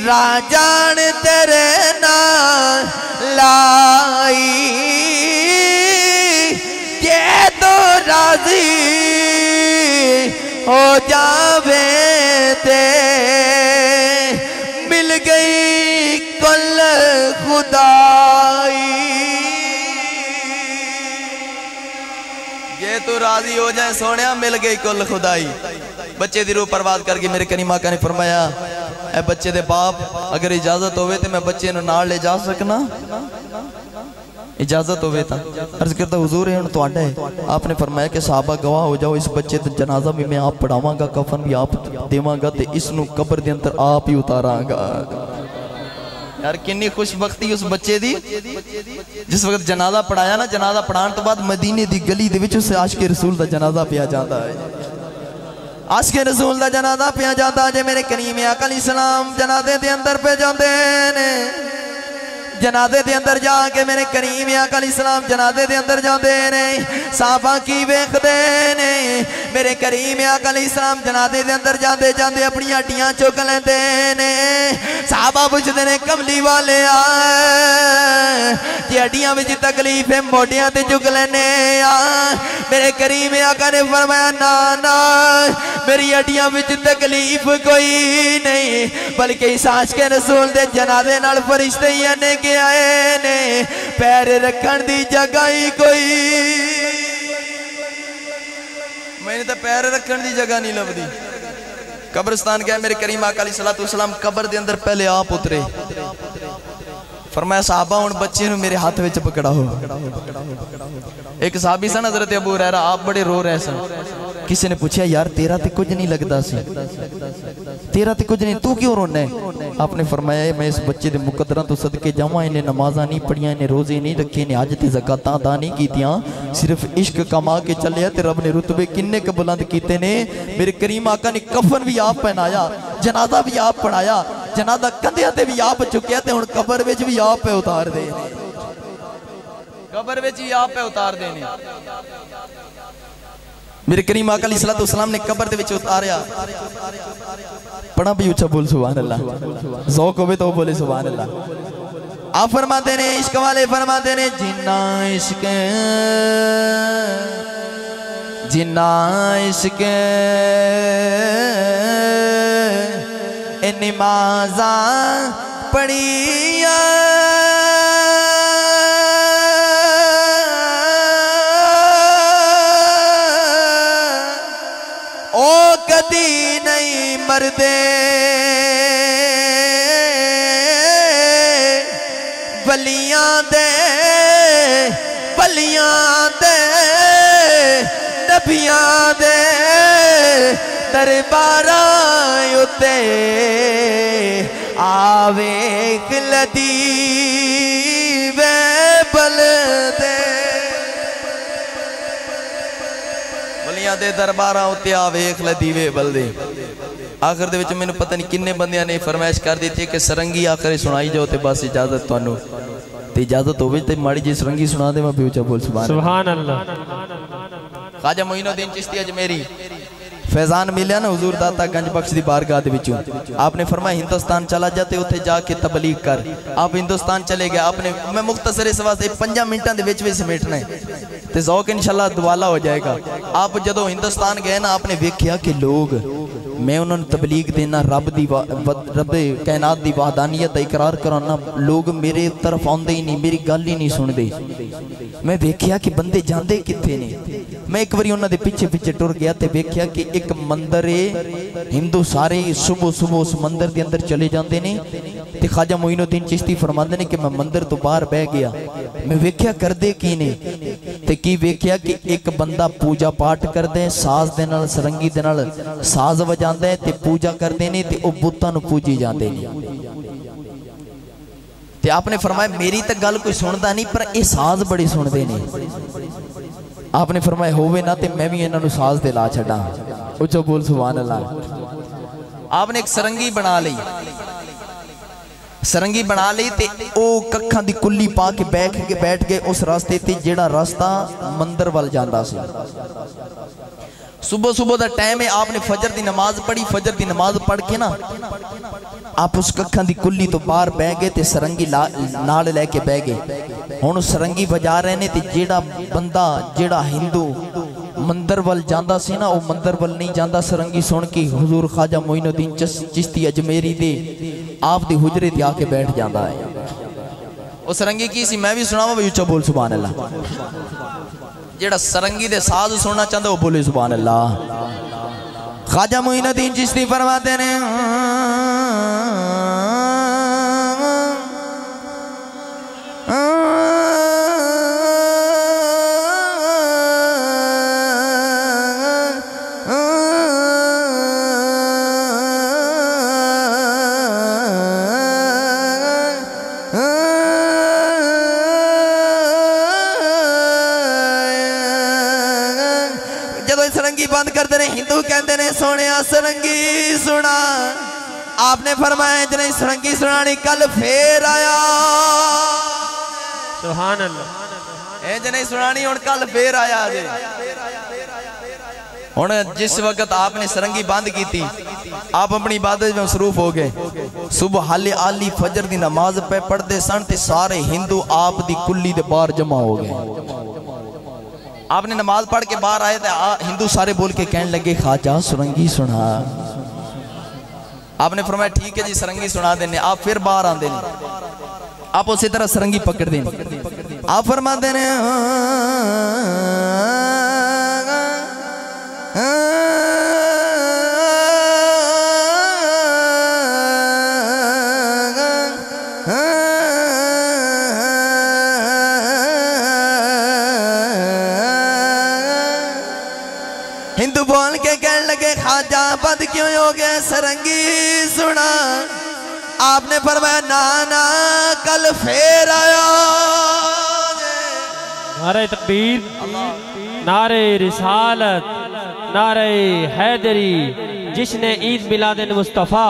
राजान तेरे नाल लाई, ये तो राजी हो जावे ते मिल गई कुल खुदाई। ये तो राजी हो जाए सोनिया मिल गई कुल खुदाई। बच्चे दी रूह परवाज करके मेरे करीम आका ने फरमाया ए बच्चे दे बाप अगर इजाजत होवे तो मैं बच्चे नु नाल ले जा सकना, इजाजत होवे ता। अर्ज करता हुजूर हुण तुहाडा है। आपने फरमाया कि सहाबा गवाह हो जाओ, इस बच्चे दा जनाजा भी मैं आप पढ़ावांगा, कफन भी आप देवांगा ते इस नु कब्र दे अंदर आप ही उतारांगा। यार किन्नी खुशबख्ती उस बच्चे दी। जिस वक्त जनाजा पढ़ाया ना, जनाजा पढ़ाने तो बाद मदीने दी गली दे विच उस आशिक रसूल दा जनाजा पिया जाता है। आशिक रसूल दा जनाजा पिया जाता जे मेरे करीम आका अलैहिस्सलाम जनाजे दे अंदर पे जाते ने। जनाजे दे अंदर जाके मेरे करीम आका अलैहिस्सलाम जनाजे दे अंदर जाते ने। साहबा की वेखदे ने मेरे करीम आका अलैहिस्सलाम जनाजे दे अंदर जाते जाते अपनी हड्डियां चुक लेंदे ने। साहबा पुछदे ने कमली वाले जे हड्डियां विच तकलीफ है मोढियां ते चुक लेने आ। मेरे करीम आका ने फरमाया ना ना मेरी हड्डियां विच तकलीफ कोई नहीं, बल्कि इस आशिक रसूल दे जनाजे नाल फरिश्ते ही आने के आए ने, पैर रखण दी जगह ही कोई। मैंने तो पैर रखण दी जगह नहीं लभदी। कब्रिस्तान गया मेरे करीम आका अलैहिस्सलातु वस्सलाम कब्र दे अंदर पहले आप उतरे। फरमाया साहबा हुण बच्चे नु मेरे हाथ विच पकड़ा हो। एक साहबी सन हजरत अबू हुरैरा, आप बड़े रो रहे सन। किसी ने पूछा यार तेरा तो कुछ नहीं लगता सी, तेरा तो कुछ नहीं, तू क्यों रोना है? आपने फरमाया मैं इस बच्चे दे मुकद्दरां तो सदके जावां, इन्हें नमाज़ां नहीं पढ़ियां, इन्हें रोजे नहीं रखे, इन्हें हज ते ज़कातां अदा नहीं कीतियां, सिर्फ इश्क कमा के चलिया ते रब ने रुतबे किन्ने क बुलंद कीते ने। मेरे करीम आका ने कफन भी आप पहनाया, जनाजा भी आप पढ़ाया, जनाजा कंधियां ते भी आप चुकिया ते हुण कब्र विच भी आप पे उतार दे, कब्र विच भी आप पे उतार देने। मेरे करीम आका अलैहिस्सलातु वस्सलाम ने कब्र दे विच उतारिया। पढ़ा भी उच्चा बोल सुभान अल्लाह, ज़ौक़ होवे तो बोले सुभान अल्लाह। आप फरमाते ने इश्क वाले फरमाते ने जिन्ना इश्क नमाज़ां पढ़िया ओ कदी नहीं मरदे बलियां दे नबियां दे दरबारां उत्ते आवेख लदी वे बलदे बलियां दे दरबारां उत्ते आवेख लदी वे बलदे। आखिर दे विच मैनूं पता नहीं किन्ने बंदियां ने फरमाइश कर दी थी कि सरंगी आखिर सुनाई जाओ, तो बस इजाजत तुहानूं ते इजाजत होवे ते माड़ी जी सरंगी सुना दे। मैं बेउचा बोल सुभान अल्लाह। ख्वाजा मोइनुद्दीन चिश्ती अजमेरी फैजान मिलिया ना हुजूर दाता गंज बख्श दी बारगाह दे विचों। आपने फरमाया हिंदुस्तान चला जाते उत्थे जाके तबलीग कर। आप हिंदुस्तान चले गए। आपने मैं मुख्तसर इस वास्ते 5 मिनटां दे विच समेटना है ते ज़ौक इंशाअल्लाह दुआला हो जाएगा। आप जदों हिंदुस्तान गए ना, आपने वेख्या कि लोग मैं उन्होंने तबलीग देना, रब कायनात दी वहदानियत का इकरार कराना, लोग मेरे तरफ आउंदे ही नहीं, मेरी गल ही नहीं सुनते। मैं वेख्या कि बंदे जाते कित्थे ने। मैं एक बारी उन्होंने पिछे पिछे टुर गया तो वेख्या कि एक मंदिर है, हिंदू सारे सुबह सुबह उस मंदिर के अंदर चले जाते हैं। तो ख्वाजा मोइनुद्दीन चिश्ती फरमाते हैं कि मैं मंदिर तो बाहर बह गया, मैं वेख्या करदे की ने ते की वेख्या कि एक बंदा पूजा पाठ करदे साज दे नाल सरंगी दे नाल साज वजांदा है ते पूजा करदे ने ते ओ बुत्तां नूं पूजी जांदे ने। ते आपने फरमाया मेरी तो गल कोई सुनदा नहीं, पर ये साज बड़े सुनते ने। आपने फरमाया होवे ना ते मैं भी इन्हां नूं साज ते ला छड्डां। उच्चा बोल सुभान अल्लाह। आपने एक सरंगी बना ली, सरंगी बना ली ते ओ कखां दी कुल्ली पा के बैठ गए उस रास्ते ते जेड़ा रास्ता मंदिर वाल जांदा सी। सुबह सुबह का टाइम है। आपने फजर की नमाज पढ़ी, फजर की नमाज पढ़ के ना आप उस कखां दी कुल्ली तो बाहर बह गए ते सरंगी नाल लैके बह गए। हुण सरंगी बजा रहे ने ते जेड़ा बंदा जेड़ा हिंदू मंदिर वाल जांदा सी ना, वो मंदिर वाल नहीं जांदा। सरंगी सुन के हुजूर ख्वाजा मोइनुद्दीन चिश्ती अजमेरी दे आप दे हुजरे ते आके बैठ जाता है। वो सरंगी की सी मैं भी सुनावा भाई, उच्चा बोल सुभान अल्लाह। जेड़ा सरंगी दे साज सुनना चाहता वो बोले सुभान अल्लाह। ख्वाजा मोइनुद्दीन चिश्ती फरमाते ने बंद करते ने हिंदू कहते ने सोने सरंगी सुना। आपने फरमाया नहीं सरंगी सुनानी, कल फेर आया। सुभान अल्लाह। इंज नहीं सुनानी हुण कल फेर आया जे। हुण जिस वक्त आपने सरंगी बंद की थी, आप अपनी इबादत में मसरूफ हो गए। सुबह हाले आली फजर की नमाज पे पढ़ते सन ते सारे हिंदू आप दी कुल्ली दे बाहर जमा हो गए। आपने नमाज पढ़ के बाहर आए थे, हिंदू सारे बोल के कहने लगे ख्वाजा सरंगी सुना। आपने फरमाया ठीक है जी सरंगी सुना देने। आप फिर बाहर आते हैं, आप उसी तरह सरंगी पकड़ दें। आप फरमाते ने हिंदू बोल के कहने लगे ख्वाजा बंद क्यों हो गया सरंगी सुना। आपने फरमाया ना ना कल फेर आया। नारे तकबीर, नारे रिसालत, नारे हैदरी, जिसने ईद मिलाद मुस्तफा।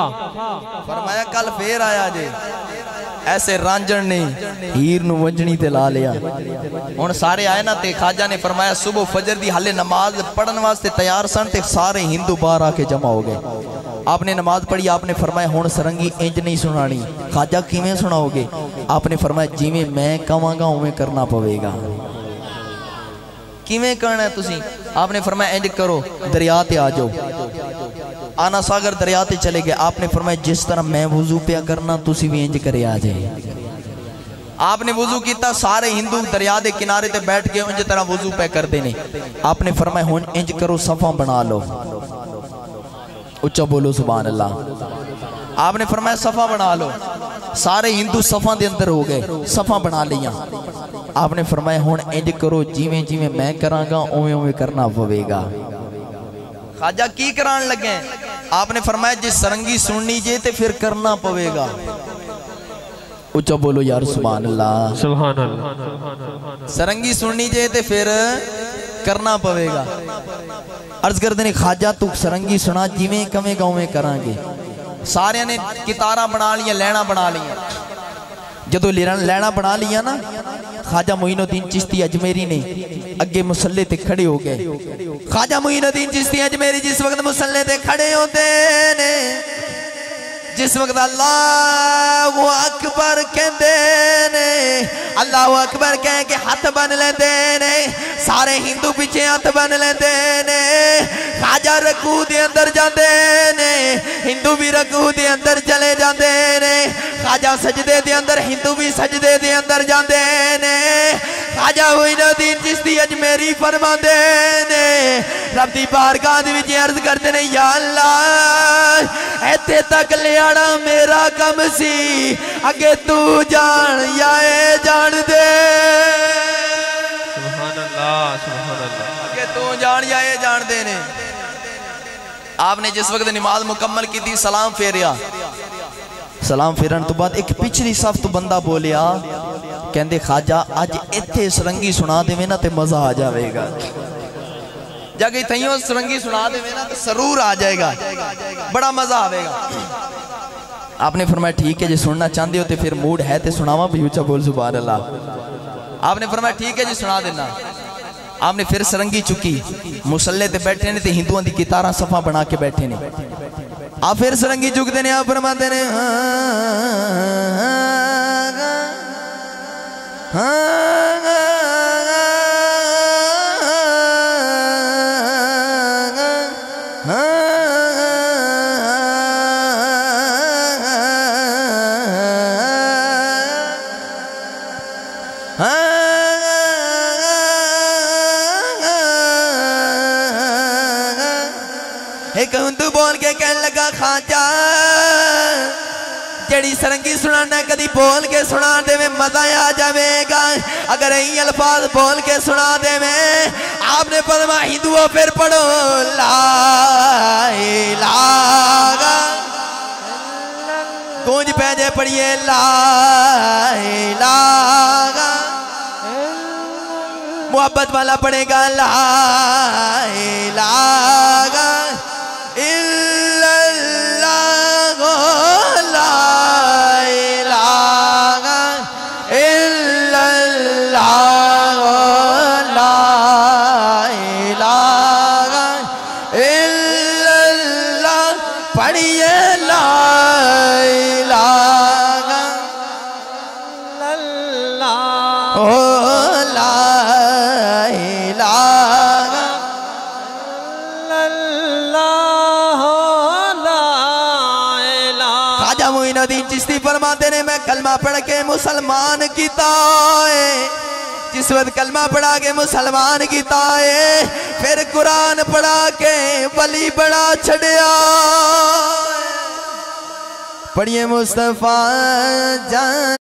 फरमाया कल फेर आया जे। ऐसे रांझण ने हीर नूं वंजनी ते ला लिया। हुण सारे आए ना ते ख्वाजा ने फरमाया सुबह फजर दी हाले नमाज पढ़न वास्ते तैयार सन ते सारे हिंदू बाहर आके जमा हो गए। आपने नमाज पढ़ी। आपने फरमाया हुण सरंगी इंज नहीं सुनानी। ख्वाजा किवें सुनाओगे? आपने फरमाया जिवें मैं कहांगा उवें करना पवेगा। किवें करना है तुसीं? आपने फरमाया इंज करो दरिया ते आ जाओ। आना सागर दरिया ते चले गए। आपने फरमाया जिस तरह मैं वुजू पिया करना तुसी भी इंज करे आ जाए। आपने वुजू किया, सारे हिंदू दरिया के किनारे ते बैठ के इंज तरह वुजू पे करते ने। आपने फरमाया हुण इंज करो सफा बना लो। उच्चा बोलो सुभान अल्लाह। आपने फरमाया सफ़ा बना लो। सारे हिंदू सफ़ा के अंदर हो गए, सफ़ा बना लिया। आपने फरमाया हुण इंज करो जिवें जिवें मैं करांगा उवें उवें करना पवेगा। ख्वाजा की करान लगे? आपने फरमाया जे सरंगी सुननी जे ते फिर करना पवेगा। उच्चा बोलो यार सुभान अल्लाह, सुभान अल्लाह। सरंगी सुननी जे ते फिर करना पवेगा। अर्ज करते ने ख्वाजा तू सरंगी सुना जिवें कवेंगा उवें करांगे। सारे ने कितारा बना लिया, लैना बना लिया। जदों लैना बना लिया ना, ख्वाजा मोइनुद्दीन चिश्ती अजमेरी ने अगे मुसल्ले ते खड़े हो गए। ख्वाजा मोइनुद्दीन चिश्ती अजमेरी जिस वक्त मुसल्ले ते खड़े होते ने, जिस वक्त अल्लाहु अकबर कहते ने, अल्लाहु अकबर कह के हाथ बन लेते ने, सारे हिंदू पीछे हाथ बन लेते ने। ख्वाजा रकू दे अंदर जाते ने, हिंदू भी रकू दे अंदर चले जाते ने। ख्वाजा सजदे दे अंदर, हिंदू भी सजदे दे अंदर जाते ने। ख्वाजा मोइनुद्दीन चिश्ती अजमेरी फरमाते ने, रब दी बारगाह दे विच अर्ज करते ने, या अल्लाह इत्थे तक लियाना मेरा कम सी, अगे तू जान या ए जान दे। सुभान अल्लाह, सुभान अल्लाह। अगे तू जान या ए जान दे ने। आपने जिस वक्त नमाज मुकम्मल की थी, सलाम फेरिया। सलाम फेरन तो बाद एक पिछली सफ तो बंदा बोलिया, कहते ख्वाजा अज इत्थे सरंगी सुना देवे ना ते मजा आ जाएगा। जाके तइयों सरंगी सुना देवे ना तो सरूर आ जाएगा, बड़ा मजा आएगा। आपने फरमाया ठीक है जी, सुनना चाहते हो तो फिर मूड है तो सुनावा भी। ऊंचा बोल सुभान अल्लाह। आपने फरमाया ठीक है जी सुना देना। आपने फिर सरंगी चुकी, मुसल्ले ते बैठे ने ते हिंदुओं की कितारा सफा बना के बैठे ने। आप फिर सरंगी चुकते ने, आप फरमाते ने एक हिंदू बोल के कहने लगा, ख्वाजा जड़ी सरंगी सुनाना कदी बोल के सुना दे में मजा आ जाएगा, अगर यही अल्फाज बोल के सुना दे में। आपने फरमा हिंदुओं फिर पढ़ो ला इलाहा, गूंज पैजे पढ़िए ला इलाहा। मोहब्बत वाला पढ़ेगा ला इलाहा इल्लल्लाह ला इलाहा इल्लल्लाह ला इलाहा इल्लल्लाह पढ़िए ला इलाहा इल्लल्लाह ओ ला इलाहा मोइनुद्दीन चिश्ती फरमाते ने, मैं कलमा पढ़ के मुसलमान किता है। जिस वक्त कलमा पढ़ा के मुसलमान किता है, फिर कुरान पढ़ा के वली बड़ा छड़िया। पढ़िए मुस्तफा जान